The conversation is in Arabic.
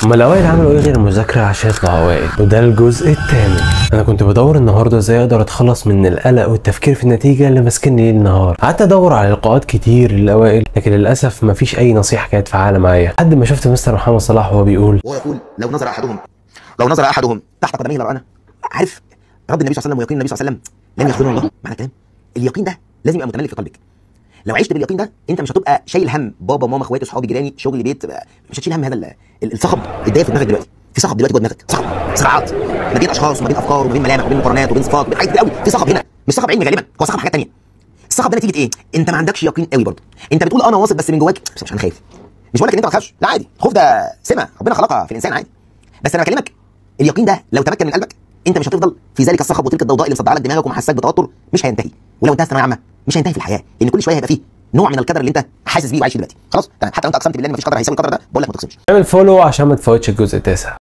هما الاوائل عملوا ايه غير المذاكره عشان يطلعوا اوائل؟ وده الجزء الثامن. انا كنت بدور النهارده ازاي اقدر اتخلص من القلق والتفكير في النتيجه اللي ماسكني ليل نهار. قعدت ادور على لقاءات كتير للاوائل، لكن للاسف مفيش اي نصيحه كانت فعاله معايا لحد ما شفت مستر محمد صلاح وهو بيقول لو نظر احدهم تحت قدميه لرآنا. عارف رد النبي صلى الله عليه وسلم ويقين النبي صلى الله عليه وسلم لن يخذلنا الله. معنى الكلام اليقين ده لازم يبقى متملك في قلبك. لو عشت باليقين ده انت مش هتبقى شايل هم بابا ماما اخواتي اصحابي جيراني شغل بيت، مش هتشيل هم هذا الصخب الداير في دماغك دلوقتي. في صخب دلوقتي جوه دماغك، صخب صراعات ما بين اشخاص وما بين افكار وما بين ملامح وما بين مقارنات وما بين صفات، حاجات كتير قوي. في صخب هنا مش صخب علمي غالبا، هو صخب حاجات ثانيه. الصخب ده نتيجه ايه؟ انت ما عندكش يقين قوي برضه. انت بتقول انا واثق بس من جواك مش انا خايف. مش بقول لك ان انت ما تخافش، لا عادي، الخوف ده سمه ربنا خلقها في الانسان عادي. بس انا بكلمك اليقين ده لو تمكن من قلبك انت مش هتفضل في ذلك الصخب وتلك الضوضاء اللي مصدعه لك دماغك ومحسسك بتوتر، مش هينتهي. ولو انتهى الثانويه العامه مش هينتهي في الحياه، لان كل شويه هيبقى فيه نوع من القدر اللي انت حاسس بيه وعايش فيه دلوقتي. خلاص حتى لو انت اقسمت بالله ان مفيش قدر هيساوي القدر ده، بقول لك ما تقسمش. اعمل فولو عشان ما تفوتش الجزء التاسع.